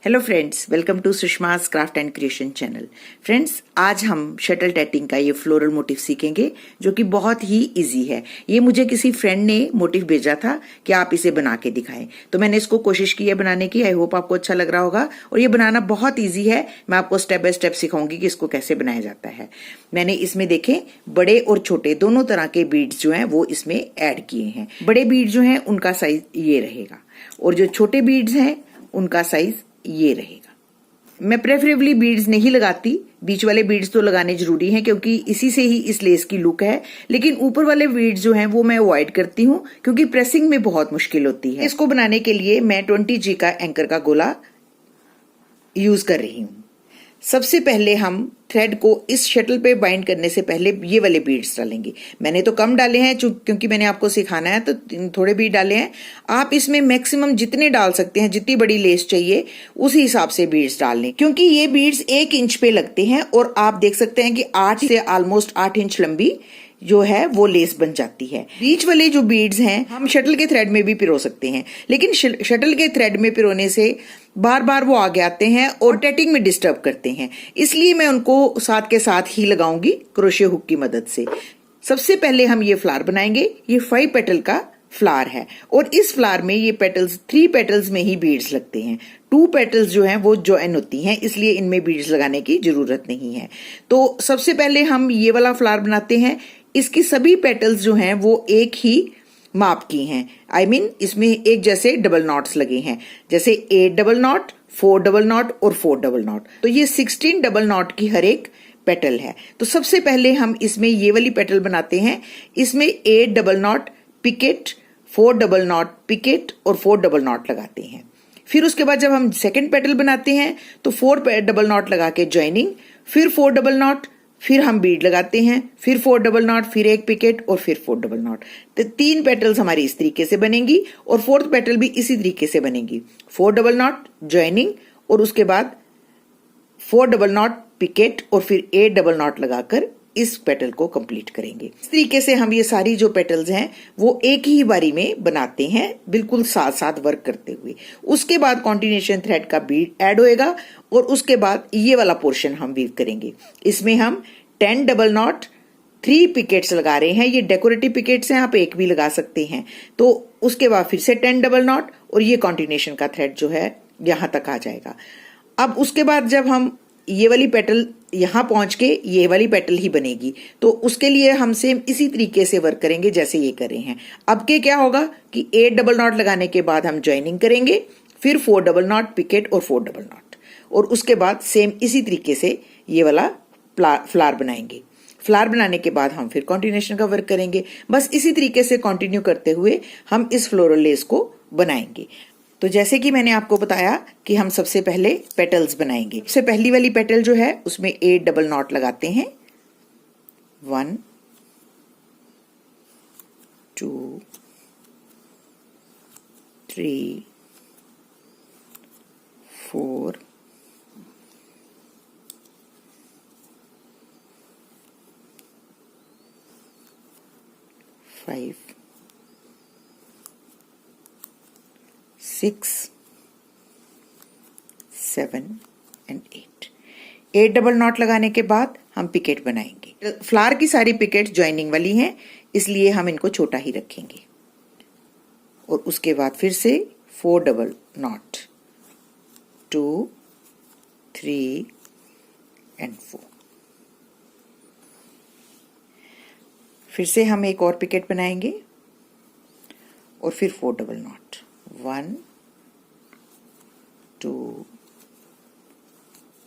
Hello friends, welcome to Sushma's craft and creation channel. Friends, आज हम shuttle tatting का ये फ्लोरल मोटिव सीखेंगे जो कि बहुत ही इजी है। ये मुझे किसी फ्रेंड ने मोटिव भेजा था कि आप इसे बना के दिखाएं, तो मैंने इसको कोशिश की है बनाने की। आई होप आपको अच्छा लग रहा होगा। और ये बनाना बहुत ईजी है। मैं आपको स्टेप बाय स्टेप सिखाऊंगी कि इसको कैसे बनाया जाता है। मैंने इसमें देखें बड़े और छोटे दोनों तरह के बीड्स जो हैं वो इसमें ऐड किए हैं। बड़े बीड जो हैं उनका साइज ये रहेगा और जो छोटे बीड्स हैं उनका साइज ये रहेगा। मैं प्रेफरेबली बीड्स नहीं लगाती, बीच वाले बीड्स तो लगाने जरूरी हैं क्योंकि इसी से ही इस लेस की लुक है। लेकिन ऊपर वाले बीड्स जो हैं वो मैं अवॉइड करती हूँ क्योंकि प्रेसिंग में बहुत मुश्किल होती है। इसको बनाने के लिए मैं 20G का एंकर का गोला यूज कर रही हूँ। सबसे पहले हम थ्रेड को इस शटल पे बाइंड करने से पहले ये वाले बीड्स डालेंगे। मैंने तो कम डाले हैं क्योंकि मैंने आपको सिखाना है, तो थोड़े बीड डाले हैं। आप इसमें मैक्सिमम जितने डाल सकते हैं, जितनी बड़ी लेस चाहिए उसी हिसाब से बीड्स डाल लें क्योंकि ये बीड्स 1 इंच पे लगते हैं और आप देख सकते हैं कि 8 से ऑलमोस्ट 8 इंच लंबी जो है वो लेस बन जाती है। बीच वाले जो बीड्स हैं हम शटल के थ्रेड में भी पिरो सकते हैं, लेकिन शटल के थ्रेड में पिरोने से बार बार वो आगे आते हैं और टैटिंग में डिस्टर्ब करते हैं, इसलिए मैं उनको साथ के साथ ही लगाऊंगी क्रोशे हुक की मदद से। सबसे पहले हम ये फ्लावर बनाएंगे। ये 5 पेटल का फ्लावर है और इस फ्लावर में ये पेटल्स 3 पेटल्स में ही बीड्स लगते हैं। 2 पेटल्स जो हैं वो जॉइन होती हैं, इसलिए इनमें बीड्स लगाने की जरूरत नहीं है। तो सबसे पहले हम ये वाला फ्लावर बनाते हैं। इसकी सभी पेटल्स जो हैं वो एक ही माप की हैं। I mean, इसमें एक जैसे डबल नॉट्स लगे हैं, जैसे 8 डबल नॉट, 4 डबल नॉट और 4 डबल नॉट। तो ये 16 डबल नॉट की हर एक पेटल है। तो सबसे पहले हम इसमें ये वाली पेटल बनाते हैं। इसमें 8 double knot picot, 4 double knot picot और 4 डबल नॉट लगाते हैं। फिर उसके बाद जब हम सेकेंड पेटल बनाते हैं तो 4 डबल नॉट लगा के ज्वाइनिंग, फिर 4 डबल नॉट, फिर हम बीड लगाते हैं, फिर 4 डबल नॉट, फिर एक पिकेट और फिर 4 डबल नॉट। तो 3 पेटल्स हमारी इस तरीके से बनेंगी और 4th पेटल भी इसी तरीके से बनेगी। 4 डबल नॉट ज्वाइनिंग और उसके बाद 4 डबल नॉट पिकेट और फिर 8 डबल नॉट लगाकर इस पेटल को कंप्लीट करेंगे। इस तरीके से हम ये सारी जो पेटल्स हैं वो एक ही बारी में बनाते हैं, बिल्कुल साथ साथ वर्क करते हुए। उसके बाद कॉन्टिन्यूशन थ्रेड का बीड ऐड होएगा और उसके बाद ये वाला पोर्शन हम वीव करेंगे। इसमें हम 10 डबल नॉट 3 पिकेट्स लगा रहे हैं। ये डेकोरेटिव पिकेट्स हैं, आप एक भी लगा सकते हैं। तो उसके बाद फिर से 10 डबल नॉट और ये कॉन्टिन्यूशन का थ्रेड जो है यहां तक आ जाएगा। अब उसके बाद जब हम ये वाली पेटल यहां पहुंच के ये वाली पेटल ही बनेगी, तो उसके लिए हम सेम इसी तरीके से वर्क करेंगे जैसे ये कर रहे हैं। अब के क्या होगा कि 8 डबल नॉट लगाने के बाद हम ज्वाइनिंग करेंगे, फिर 4 डबल नॉट पिकेट और 4 डबल नॉट और उसके बाद सेम इसी तरीके से ये वाला फ्लावर बनाएंगे। फ्लावर बनाने के बाद हम फिर कॉन्टिन्यूशन का वर्क करेंगे। बस इसी तरीके से कंटिन्यू करते हुए हम इस फ्लोरल लेस को बनाएंगे। तो जैसे कि मैंने आपको बताया कि हम सबसे पहले पेटल्स बनाएंगे। सबसे पहली वाली पेटल जो है उसमें 8 डबल नॉट लगाते हैं। 1 2 3 4 5 6 7 एंड 8 डबल नॉट लगाने के बाद हम पिकेट बनाएंगे। फ्लावर की सारी पिकेट ज्वाइनिंग वाली हैं, इसलिए हम इनको छोटा ही रखेंगे। और उसके बाद फिर से 4 डबल नॉट, 2 3 एंड 4। फिर से हम एक और पिकेट बनाएंगे और फिर 4 डबल नॉट, 1 2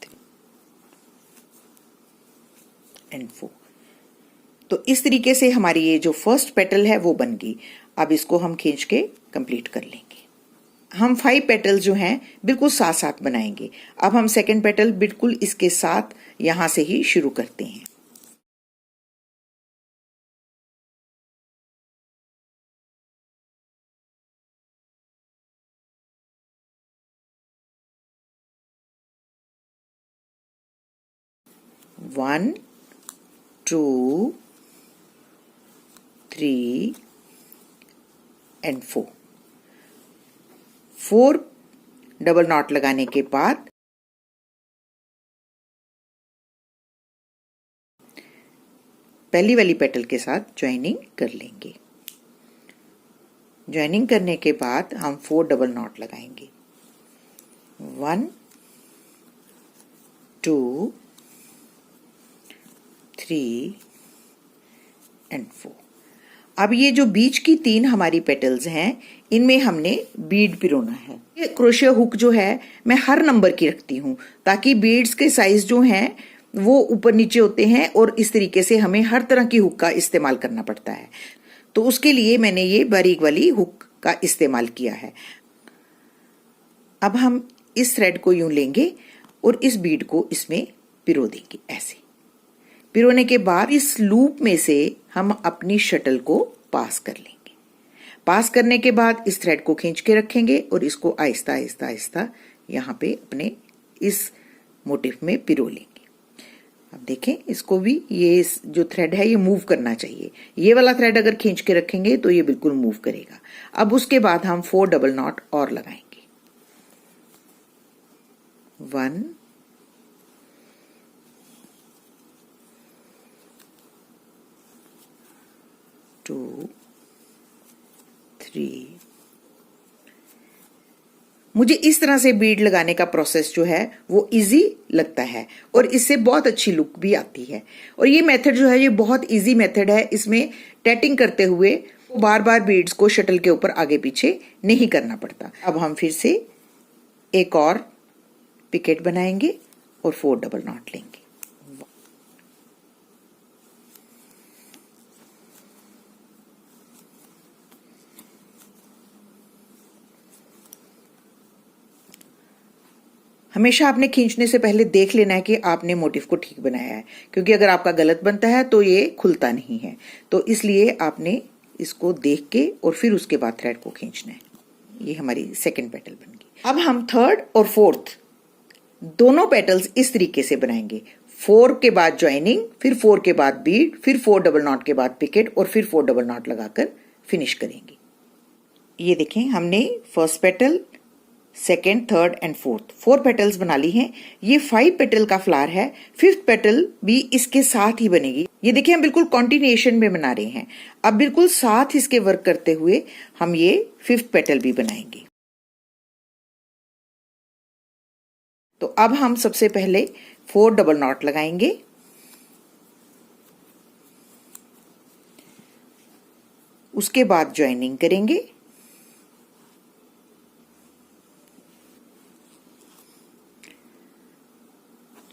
3 एंड 4। तो इस तरीके से हमारी ये जो फर्स्ट पेटल है वो बन गई। अब इसको हम खींच के कंप्लीट कर लेंगे। हम 5 पेटल जो हैं बिल्कुल साथ साथ बनाएंगे। अब हम सेकेंड पेटल बिल्कुल इसके साथ यहां से ही शुरू करते हैं। वन 2 3 and 4 4 डबल नॉट लगाने के बाद पहली वाली पेटल के साथ ज्वाइनिंग कर लेंगे। ज्वाइनिंग करने के बाद हम 4 डबल नॉट लगाएंगे। 1 2 3 एंड 4। अब ये जो बीच की 3 हमारी पेटल्स हैं, इनमें हमने बीड पिरोना है। ये क्रोशिया हुक जो है मैं हर नंबर की रखती हूँ ताकि बीड्स के साइज जो हैं वो ऊपर नीचे होते हैं और इस तरीके से हमें हर तरह की हुक का इस्तेमाल करना पड़ता है। तो उसके लिए मैंने ये बारीक वाली हुक का इस्तेमाल किया है। अब हम इस थ्रेड को यूं लेंगे और इस बीड को इसमें पिरो देंगे। ऐसे पिरोने के बाद इस लूप में से हम अपनी शटल को पास कर लेंगे। पास करने के बाद इस थ्रेड को खींच के रखेंगे और इसको आहिस्ता आहिस्ता आहिस्ता यहाँ पे अपने इस मोटिफ में पिरो लेंगे। अब देखें, इसको भी ये जो थ्रेड है ये मूव करना चाहिए। ये वाला थ्रेड अगर खींच के रखेंगे तो ये बिल्कुल मूव करेगा। अब उसके बाद हम 4 डबल नॉट और लगाएंगे। 1 2 3। मुझे इस तरह से बीड लगाने का प्रोसेस जो है वो इजी लगता है और इससे बहुत अच्छी लुक भी आती है। और ये मेथड जो है ये बहुत इजी मेथड है। इसमें टैटिंग करते हुए बार बार बीड्स को शटल के ऊपर आगे पीछे नहीं करना पड़ता। अब हम फिर से एक और पिकेट बनाएंगे और 4 डबल नॉट लेंगे। हमेशा आपने खींचने से पहले देख लेना है कि आपने मोटिफ को ठीक बनाया है, क्योंकि अगर आपका गलत बनता है तो ये खुलता नहीं है। तो इसलिए आपने इसको देख के और फिर उसके बाद थ्रेड को खींचना है। ये हमारी सेकंड पेटल बन गई। अब हम थर्ड और फोर्थ दोनों पेटल्स इस तरीके से बनाएंगे। 4 के बाद ज्वाइनिंग, फिर 4 के बाद बीड, फिर 4 डबल नॉट के बाद पिकेट और फिर 4 डबल नॉट लगाकर फिनिश करेंगे। ये देखें, हमने first petal, second, third and fourth 4 petals बना ली हैं। ये 5 पेटल का फ्लावर है। 5th पेटल भी इसके साथ ही बनेगी। ये देखिए, हम बिल्कुल कॉन्टिन्यूएशन में बना रहे हैं। अब बिल्कुल साथ इसके वर्क करते हुए हम ये 5th पेटल भी बनाएंगे। तो अब हम सबसे पहले 4 डबल नॉट लगाएंगे। उसके बाद ज्वाइनिंग करेंगे।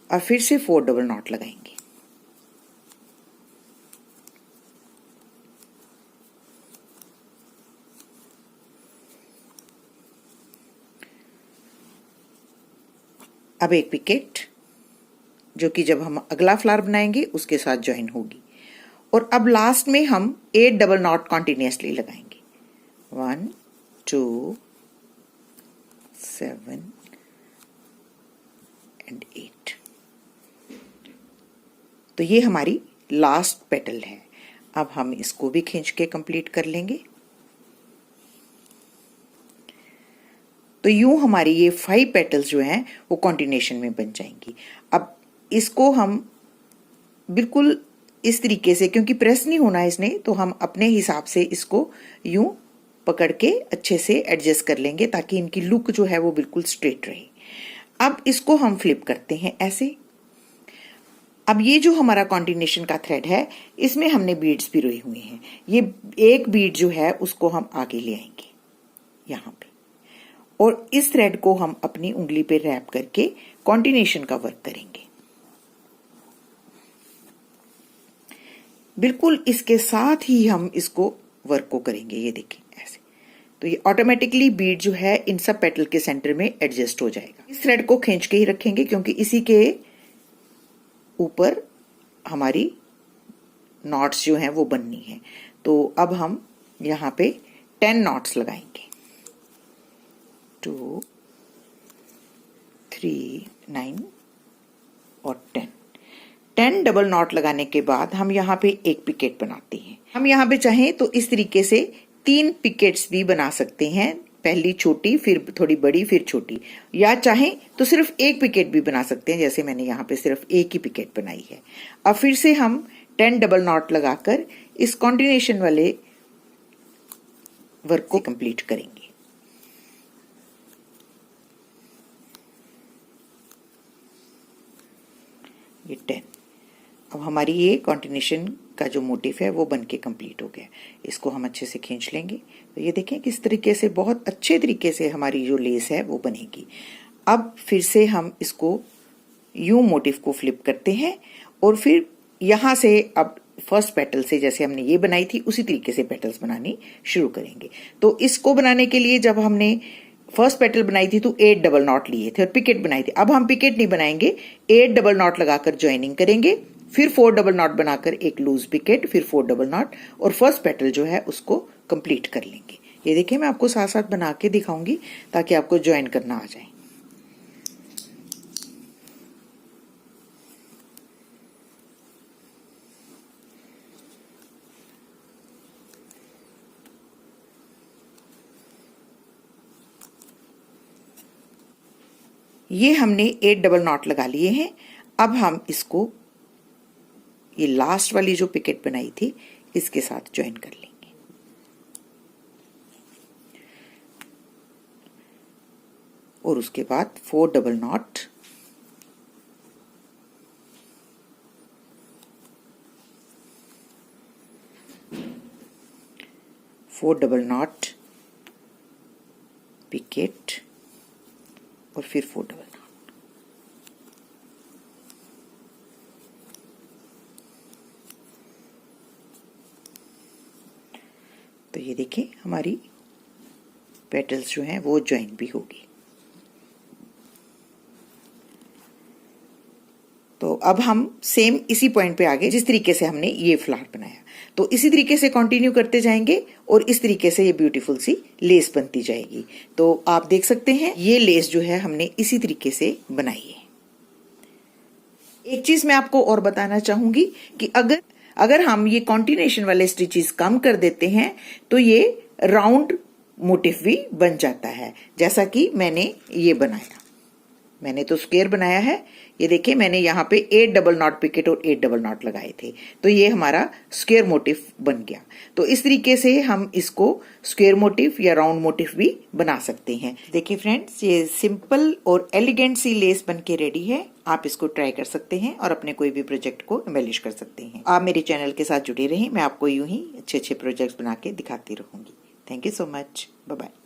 और फिर से 4 डबल नॉट लगाएंगे। अब एक पिकेट जो कि जब हम अगला फ्लावर बनाएंगे उसके साथ ज्वाइन होगी। और अब लास्ट में हम 8 डबल नॉट कॉन्टिन्यूसली लगाएंगे। 1 2 7 एंड 8। तो ये हमारी लास्ट पेटल है। अब हम इसको भी खींच के कंप्लीट कर लेंगे। तो यूं हमारी ये 5 पेटल्स जो हैं वो कॉन्टिन्यूएशन में बन जाएंगी। अब इसको हम बिल्कुल इस तरीके से, क्योंकि प्रेस नहीं होना है इसने, तो हम अपने हिसाब से इसको यूं पकड़ के अच्छे से एडजस्ट कर लेंगे ताकि इनकी लुक जो है वो बिल्कुल स्ट्रेट रहे। अब इसको हम फ्लिप करते हैं ऐसे। अब ये जो हमारा कॉन्टिन्यूएशन का थ्रेड है इसमें हमने बीड्स पिरोए हुए हैं। ये एक बीड जो है उसको हम आगे ले आएंगे यहाँ पे, और इस थ्रेड को हम अपनी उंगली पे रैप करके कॉन्टिन्यूएशन का वर्क करेंगे। बिल्कुल इसके साथ ही हम इसको वर्क को करेंगे। ये देखिए ऐसे। तो ये ऑटोमेटिकली बीड जो है इन सब पेटल के सेंटर में एडजस्ट हो जाएगा। इस थ्रेड को खींच के ही रखेंगे क्योंकि इसी के ऊपर हमारी नॉट्स जो हैं वो बननी है। तो अब हम यहाँ पे 10 नॉट्स लगाएंगे। 2 3 9 और 10 डबल नॉट लगाने के बाद हम यहाँ पे एक पिकेट बनाते हैं। हम यहाँ पे चाहें तो इस तरीके से 3 पिकेट्स भी बना सकते हैं। पहली छोटी, फिर थोड़ी बड़ी, फिर छोटी, या चाहें तो सिर्फ एक पिकेट भी बना सकते हैं, जैसे मैंने यहाँ पे सिर्फ एक ही पिकेट बनाई है। अब फिर से हम 10 डबल नॉट लगाकर इस कॉन्टिन्यूएशन वाले वर्क को कंप्लीट करेंगे। ये 10। अब हमारी ये कॉन्टिन्यूएशन का जो मोटिव है वो बन के कंप्लीट हो गया। इसको हम अच्छे से खींच लेंगे तो ये देखें किस तरीके से बहुत अच्छे तरीके से हमारी जो लेस है वो बनेगी। अब फिर से हम इसको यूं मोटिव को फ्लिप करते हैं और फिर यहाँ से अब फर्स्ट पेटल से जैसे हमने ये बनाई थी उसी तरीके से पेटल्स बनानी शुरू करेंगे। तो इसको बनाने के लिए जब हमने फर्स्ट पेटल बनाई थी तो 8 डबल नॉट लिए थे और पिकेट बनाई थी। अब हम पिकेट नहीं बनाएंगे, 8 डबल नॉट लगाकर ज्वाइनिंग करेंगे, फिर 4 डबल नॉट बनाकर एक लूज पिकेट, फिर 4 डबल नॉट और फर्स्ट पेटल जो है उसको कंप्लीट कर लेंगे। ये देखिए मैं आपको साथ साथ बना के दिखाऊंगी ताकि आपको ज्वाइन करना आ जाए। ये हमने 8 डबल नॉट लगा लिए हैं। अब हम इसको ये लास्ट वाली जो पिकेट बनाई थी इसके साथ ज्वाइन कर लेंगे। और उसके बाद 4 डबल नॉट, पिकेट और फिर 4 डबल नॉट। तो ये देखिए हमारी पेटल्स जो हैं वो ज्वाइन भी होगी। तो अब हम सेम इसी पॉइंट पे आगे जिस तरीके से हमने ये फ्लावर बनाया तो इसी तरीके से कंटिन्यू करते जाएंगे और इस तरीके से ये ब्यूटीफुल सी लेस बनती जाएगी। तो आप देख सकते हैं ये लेस जो है हमने इसी तरीके से बनाई है। एक चीज मैं आपको और बताना चाहूंगी कि अगर हम ये कॉन्टिन्यूएशन वाले स्टिचेस कम कर देते हैं तो ये राउंड मोटिव भी बन जाता है, जैसा कि मैंने ये बनाया। मैंने तो स्क्वायर बनाया है, ये देखिए मैंने यहाँ पे 8 डबल नॉट पिकेट और 8 डबल नॉट लगाए थे तो ये हमारा स्क्वायर मोटिव बन गया। तो इस तरीके से हम इसको स्क्वायर मोटिव या राउंड मोटिव भी बना सकते हैं। देखिए फ्रेंड्स, ये सिंपल और एलिगेंट सी लेस बन के रेडी है। आप इसको ट्राई कर सकते हैं और अपने कोई भी प्रोजेक्ट को एम्बेलिश कर सकते हैं। आप मेरे चैनल के साथ जुड़े रहें, मैं आपको यूं ही अच्छे अच्छे प्रोजेक्ट्स बना के दिखाती रहूंगी। Thank you so much, bye bye.